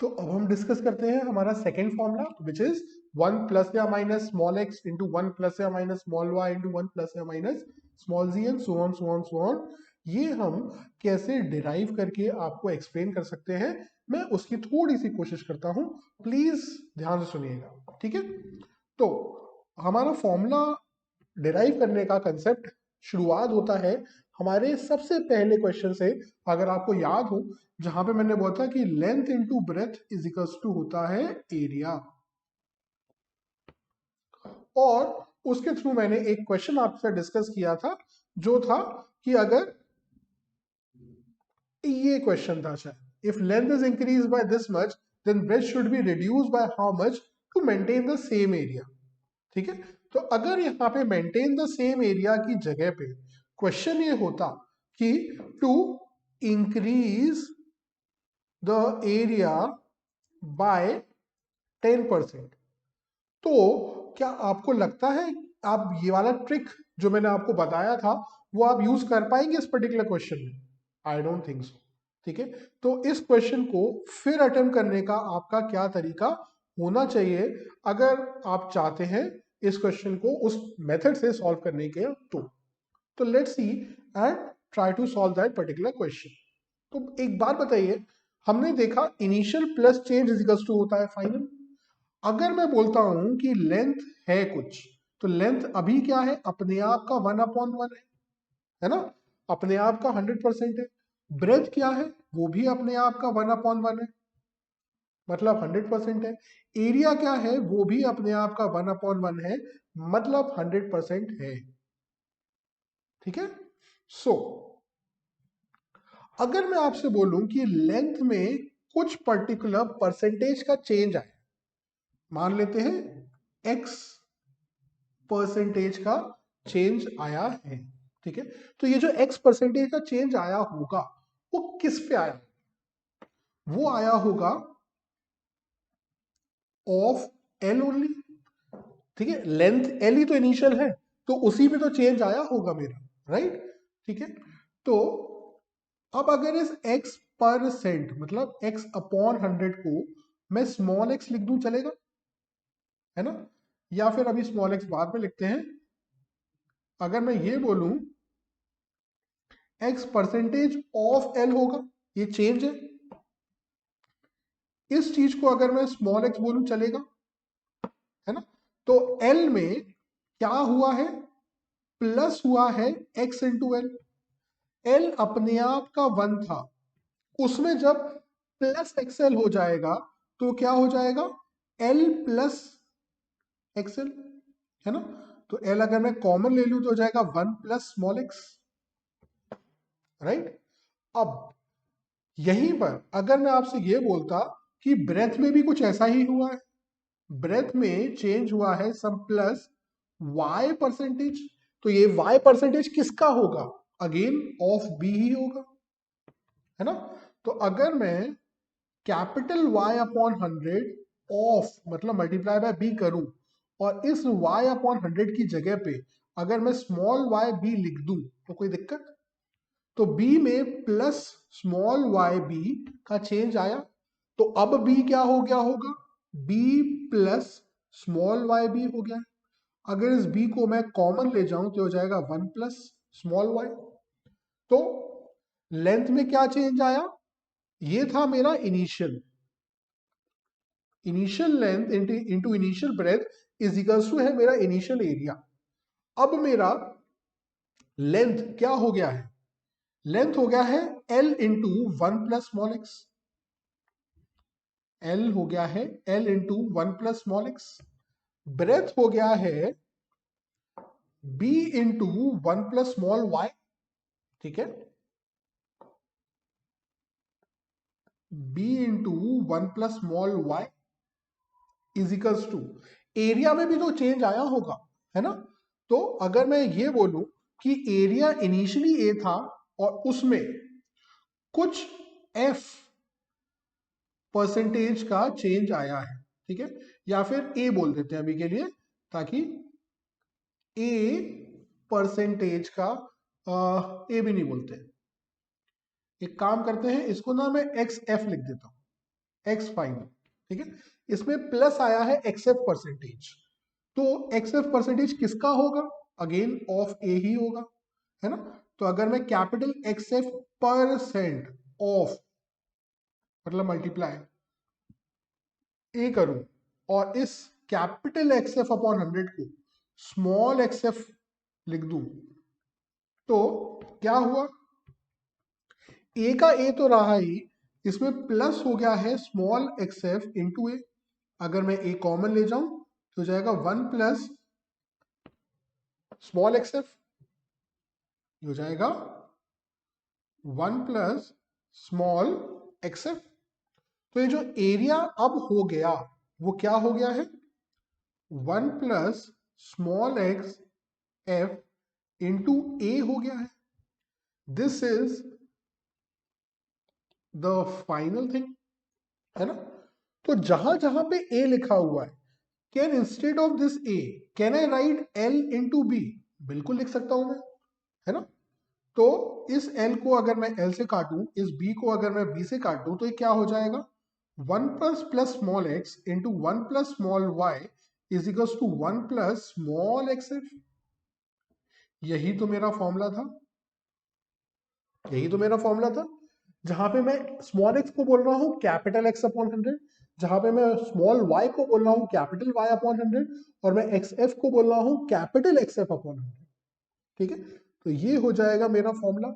तो अब हम डिस्कस करते हैं हमारा second formula which is 1 plus या minus small x into 1 plus या minus small Y into 1 plus या minus small g and so on so on so on. ये हम कैसे डिराइव करके आपको एक्सप्लेन कर सकते हैं, मैं उसकी थोड़ी सी कोशिश करता हूं, प्लीज ध्यान से सुनिएगा, ठीक है। तो हमारा फॉर्मूला डिराइव करने का कंसेप्ट शुरुआत होता है हमारे सबसे पहले क्वेश्चन से, अगर आपको याद हो, जहां पे मैंने बोला था कि length into breath is equals to होता है एरिया। और उसके थ्रू मैंने एक क्वेश्चन आपसे डिस्कस किया था जो था कि अगर ये क्वेश्चन था शायद, if length is increase by this much then breath should be reduce by how much to maintain the same area, ठीक है। तो अगर यहाँ पे मेंटेन द सेम एरिया की जगह पे क्वेश्चन ये होता कि to increase the area by 10%, तो क्या आपको लगता है आप ये वाला ट्रिक जो मैंने आपको बताया था वो आप यूज कर पाएंगे इस पर्टिकुलर क्वेश्चन में? आई डोंट थिंक सो, ठीक है। तो इस क्वेश्चन को फिर अटेम्प्ट करने का आपका क्या तरीका होना चाहिए अगर आप चाहते हैं इस क्वेश्चन को उस मेथड से सॉल्व करने के? तो let's see and try to solve that particular question. तो एक बात बताइए, हमने देखा initial plus change is equals to होता है फाइनल। अगर मैं बोलता हूं कि लेंथ है कुछ, तो लेंथ अभी क्या है, अपने आप का 1/1 है ना, अपने आप का 100% है। ब्रेथ क्या है, वो भी अपने आप का 1/1 है, मतलब 100% है। एरिया क्या है, वो भी अपने आप का 1/1 है, मतलब 100% है, ठीक है। सो अगर मैं आपसे बोलूं कि लेंथ में कुछ पर्टिकुलर परसेंटेज का चेंज आए, मान लेते हैं एक्स परसेंटेज का चेंज आया है, ठीक है। तो ये जो एक्स परसेंटेज का चेंज आया होगा वो किस पे आया, वो आया होगा ऑफ एल ओनली, ठीक है। लेंथ एल ही तो इनिशियल है, तो उसी में तो चेंज आया होगा मेरा, राइट, ठीक है। तो अब अगर इस एक्स परसेंट मतलब एक्स अपॉन 100 को मैं स्मॉल एक्स लिख दूं, चलेगा, है ना? या फिर अभी स्मॉल एक्स बाद में लिखते हैं। अगर मैं ये बोलूं एक्स परसेंटेज ऑफ एल होगा, ये चेंज है, इस चीज को अगर मैं स्मॉल एक्स बोलूं चलेगा, है ना? तो एल में क्या हुआ है, प्लस हुआ है एक्स इंटू एल। एल अपने आप का 1 था, उसमें जब प्लस एक्सएल हो जाएगा तो क्या हो जाएगा, एल प्लस एक्सएल, है ना? तो एल अगर मैं कॉमन ले लूं तो हो जाएगा 1 प्लस स्मॉल एक्स, राइट। अब यहीं पर अगर मैं आपसे ये बोलता कि ब्रेथ में भी कुछ ऐसा ही हुआ है, ब्रेथ में चेंज हुआ है सम प्लस वाई परसेंटेज, तो ये वाई परसेंटेज किसका होगा, अगेन ऑफ बी ही होगा, है ना? तो अगर मैं कैपिटल वाई अपॉन 100 ऑफ मतलब मल्टीप्लाई बाय बी करूं, और इस वाई अपॉन 100 की जगह पे अगर मैं स्मॉल वाई बी लिख दूं तो कोई दिक्कत? तो b में प्लस स्मॉल वाई बी का चेंज आया, तो अब b क्या हो गया होगा, b plus small Y B हो गया। अगर इस b को मैं कॉमन ले जाऊं तो हो जाएगा 1 प्लस स्मॉल वाई। तो लेंथ में क्या चेंज आया, ये था मेरा initial, initial length into initial breadth is equals to है मेरा इनिशियल एरिया। अब मेरा लेंथ क्या हो गया है, लेंथ हो गया है L into 1 plus small X, L हो गया है L into 1 plus small X. Breadth हो गया है B into 1 plus small Y, ठीक है, B into 1 plus small Y is equals to, area में भी तो चेंज आया होगा, है ना? तो अगर मैं ये बोलूं कि एरिया इनिशियली ए था और उसमें कुछ एफ परसेंटेज का चेंज आया है, ठीक है, या फिर ए बोल देते हैं अभी के लिए, ताकि ए परसेंटेज का ए भी नहीं बोलते, एक काम करते हैं, इसको ना मैं एक्स एफ लिख देता हूं, एक्स फाइनल, ठीक है। इसमें प्लस आया है एक्सएफ परसेंटेज, तो एक्सएफ परसेंटेज किसका होगा, अगेन ऑफ ए ही होगा, है ना। तो अगर मैं कैपिटल एक्सएफ परसेंट ऑफ मतलब मल्टीप्लाई ए करूं और इस कैपिटल एक्सएफ अपॉन 100 को स्मॉल एक्सएफ लिख दूं, तो क्या हुआ, ए का ए तो रहा ही, इसमें प्लस हो गया है स्मॉल एक्सएफ इंटू ए। अगर मैं ए कॉमन ले जाऊं तो हो जाएगा 1 प्लस स्मॉल एक्सएफ, हो जाएगा 1 प्लस स्मॉल एक्सएफ। तो ये जो एरिया अब हो गया वो क्या हो गया है, 1 plus small x F into a हो गया है। This is the final thing, है ना। तो जहां जहां पे ए लिखा हुआ है, can instead of this A can I write L into B, बिल्कुल लिख सकता हूं मैं, है ना। तो इस एल को अगर मैं एल से काटूं, इस बी को अगर मैं बी से काट दूं, तो ये क्या हो जाएगा, 1 plus small x into 1 plus small Y is equal to 1 plus small x F. यही तो मेरा फॉर्मूला था, यही तो मेरा फॉर्मूला था, जहां पे मैं स्मॉल एक्स को बोल रहा हूं कैपिटल एक्स अपॉन 100, जहां पे मैं स्मॉल वाई को बोल रहा हूं कैपिटल वाई अपॉन 100, और मैं एक्स एफ को बोल रहा हूं कैपिटल एक्स एफ अपॉन 100, ठीक है। तो ये हो जाएगा मेरा फॉर्मूला।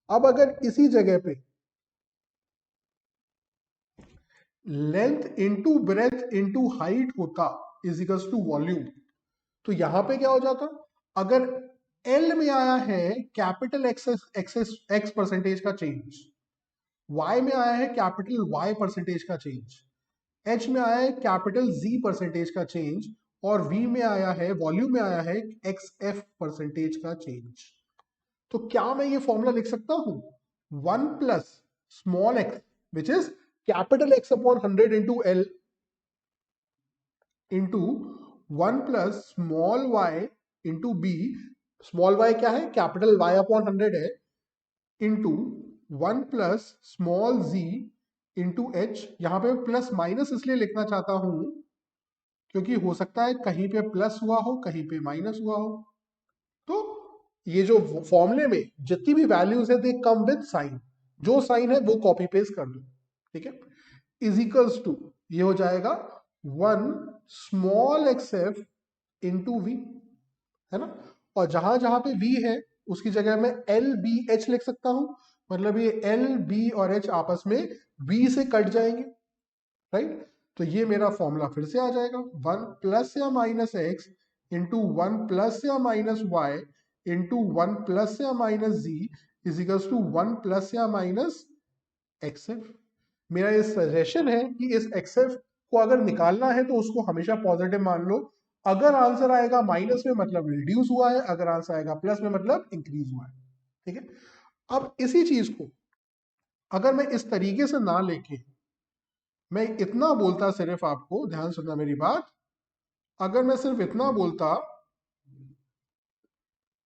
अब अगर इसी जगह पे length into breadth into height होता इज इक्वल टू वॉल्यूम, तो यहां पे क्या हो जाता, अगर एल में आया है कैपिटल एक्स परसेंटेज का चेंज, वाई में आया है कैपिटल वाई परसेंटेज का चेंज, एच में आया है कैपिटल जी परसेंटेज का चेंज, और वी में आया है, वॉल्यूम में आया है एक्स एफ परसेंटेज का चेंज, तो क्या मैं ये फॉर्मूला लिख सकता हूं, 1 plus small X which is capital X upon 100 into L into 1 plus small Y into B, small Y क्या है, कैपिटल वाई अपॉन 100 है, इंटू 1 प्लस स्मॉल जी इंटू एच। यहां पे प्लस माइनस इसलिए लिखना चाहता हूं क्योंकि हो सकता है कहीं पे प्लस हुआ हो कहीं पे माइनस हुआ हो, तो ये जो फॉर्मूले में जितनी भी वैल्यूज है दे कम विद साइन, जो साइन है वो कॉपी पेस्ट कर दो, ठीक है। इज इक्वल्स टू ये हो जाएगा 1 small x F into V, है ना। और जहां जहां पे वी है उसकी जगह मैं एल बी एच लिख सकता हूं, मतलब ये एल बी और एच आपस में बी से कट जाएंगे, राइट। तो ये मेरा फॉर्मूला फिर से आ जाएगा, 1 प्लस या माइनस एक्स इंटू 1 प्लस या माइनस वाई इंटू 1 प्लस या minus G is equal to 1 plus या माइनस एक्स एफ। मेरा ये सजेशन है कि इस एक्स एफ को अगर निकालना है तो उसको हमेशा पॉजिटिव मान लो, अगर आंसर आएगा माइनस में मतलब रिड्यूस हुआ है, अगर आंसर आएगा प्लस में मतलब इंक्रीज हुआ है, ठीक है। अब इसी चीज को अगर मैं इस तरीके से ना लेके मैं इतना बोलता, सिर्फ आपको ध्यान सुनना मेरी बात, अगर मैं सिर्फ इतना बोलता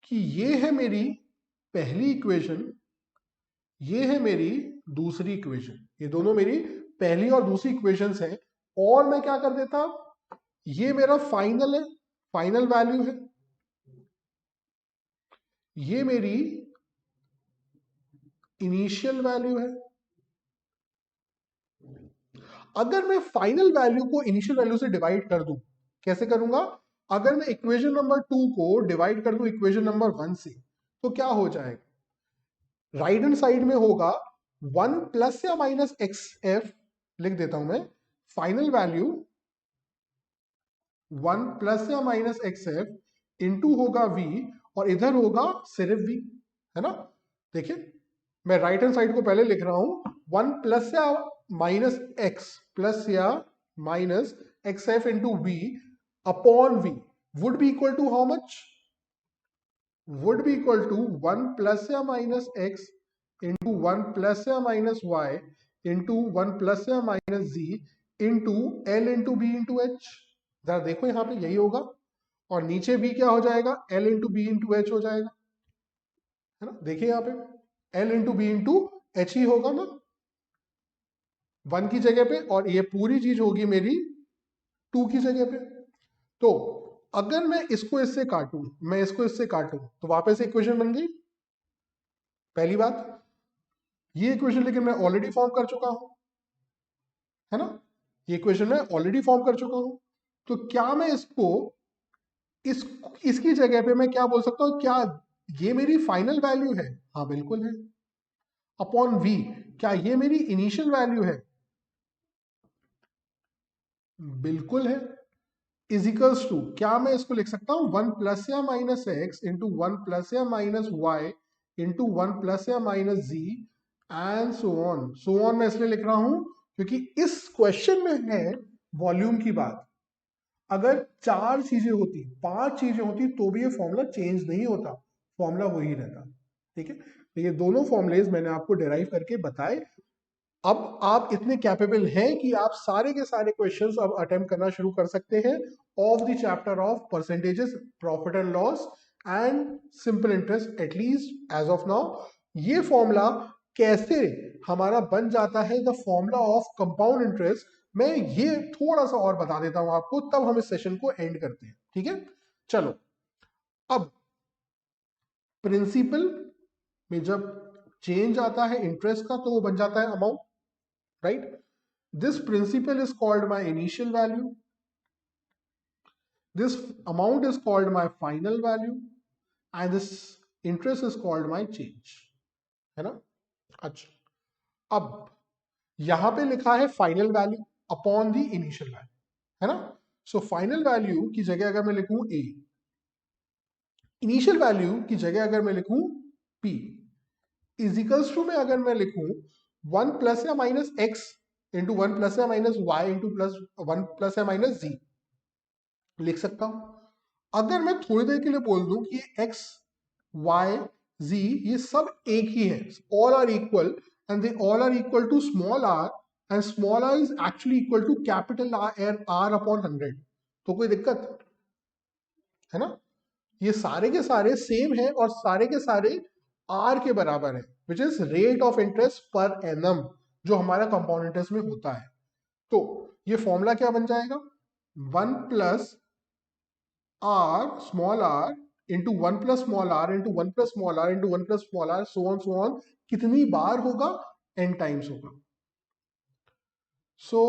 कि ये है मेरी पहली इक्वेशन, ये है मेरी दूसरी इक्वेशन, ये दोनों मेरी पहली और दूसरी इक्वेशंस हैं, और मैं क्या कर देता, ये मेरा फाइनल है, फाइनल वैल्यू है, ये मेरी इनिशियल वैल्यू है। अगर मैं फाइनल वैल्यू को इनिशियल वैल्यू से डिवाइड कर दूं, कैसे करूंगा, अगर मैं इक्वेशन नंबर 2 को डिवाइड कर दूं इक्वेशन नंबर 1 से, तो क्या हो जाएगा, राइट हैंड साइड में होगा 1 प्लस या माइनस एक्स एफ, लिख देता हूं मैं, फाइनल वैल्यू 1 प्लस या माइनस एक्स एफ इंटू होगा वी, और इधर होगा सिर्फ वी, है ना। देखिए मैं राइट हैंड साइड को पहले लिख रहा हूं, 1 प्लस या माइनस एक्स प्लस या minus X F into V upon V would be equal to how much, would be equal to 1 plus या minus x into 1 plus या minus y into 1 plus या minus z into l into b into h। जरा देखो यहां पे यही होगा, और नीचे b क्या हो जाएगा, l into b into h हो जाएगा, है ना। देखिए यहां पे l into b into h ही होगा ना, 1 की जगह पे, और ये पूरी चीज होगी मेरी 2 की जगह पे। तो अगर मैं इसको इससे काटूं, मैं इसको इससे काटूं, तो वापस इक्वेशन बन गई। पहली बात, ये इक्वेशन लेकिन मैं ऑलरेडी फॉर्म कर चुका हूं, है ना, ये इक्वेशन मैं ऑलरेडी फॉर्म कर चुका हूं। तो क्या मैं इसको इस इसकी जगह पे मैं क्या बोल सकता हूं, क्या ये मेरी फाइनल वैल्यू है? हाँ बिल्कुल है। अपॉन v, क्या ये मेरी इनिशियल वैल्यू है? बिल्कुल है। इज इक्वल्स टू, क्या मैं इसको लिख सकता हूं 1 प्लस या माइनस एक्स इंटू 1 प्लस या माइनस वाई इंटू 1 प्लस या minus G and so on मैं इसलिए लिख रहा हूं क्योंकि इस क्वेश्चन में है वॉल्यूम की बात। अगर 4 चीजें होती, 5 चीजें होती, तो भी ये फॉर्मूला चेंज नहीं होता, फॉर्मूला वही रहता। ठीक है, तो ये दोनों फॉर्मुलेज मैंने आपको डिराइव करके बताए। अब आप इतने कैपेबल हैं कि आप सारे के सारे क्वेश्चंस अब अटेम्प्ट करना शुरू कर सकते हैं of the chapter of percentages, profit and loss and simple interest, at least as of now. ये फॉर्मूला कैसे हमारा बन जाता है the formula of compound interest, मैं ये थोड़ा सा और बता देता हूं आपको, तब हम इस सेशन को एंड करते हैं। ठीक है, चलो। अब प्रिंसिपल में जब चेंज आता है इंटरेस्ट का, तो वो बन जाता है amount, right? This principal is called my initial value. This amount is called my final value. And this interest is called my change. है ना? अच्छा, अब यहां पे लिखा है final value upon the initial value, है ना? सो फाइनल वैल्यू की जगह अगर मैं लिखूं a, इनिशियल वैल्यू की जगह अगर मैं लिखूं p, इज इक्वल्स टू में अगर मैं लिखूं 1 प्लस या माइनस एक्स इंटू 1 प्लस या minus Y into plus 1 plus या माइनस जी लिख सकता हूं। अगर मैं थोड़ी देर के लिए बोल दूं कि एक्स वाई जी ये सब एक ही है, all are equal and they all are equal to small R and small R is actually equal to capital R upon 100, तो कोई दिक्कत है ना? ये सारे के सारे सेम है और सारे के सारे आर के बराबर है, which is rate of interest per annum, जो हमारा कंपाउंड इंटरेस्ट में होता है। तो ये फॉर्मूला क्या बन जाएगा, 1 plus r small r into 1 plus small r into 1 plus small r into 1 plus small r, so on कितनी बार होगा, n टाइम्स होगा। So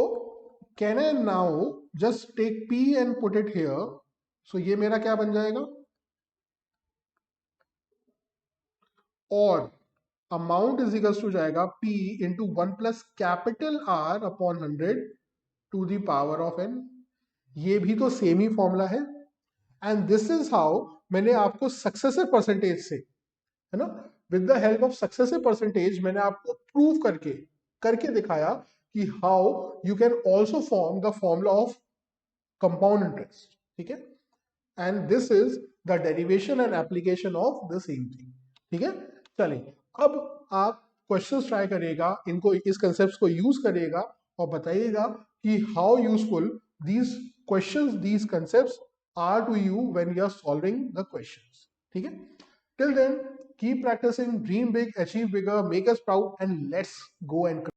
can I now just take p and put it here, so ये मेरा क्या बन जाएगा, और अमाउंट इज इक्वल्स टू जाएगा p into 1 plus capital R upon 100 to the power of n। ये भी तो सेम ही फॉर्मूला है, एंड दिस इज हाउ मैंने आपको सक्सेसिव परसेंटेज से, है ना, with the help of successive percentage मैंने आपको प्रूव करके करके दिखाया कि how you can also form the formula of compound interest. ठीक है, and this is the derivation and application of the same thing. ठीक है, चलिए अब आप क्वेश्चंस ट्राई करिएगा, इनको इस कंसेप्ट को यूज करिएगा और बताइएगा कि how useful these questions, these concepts are to you when you are solving the questions. ठीक है, till then keep practicing, dream big, achieve bigger, make us proud, and let's go and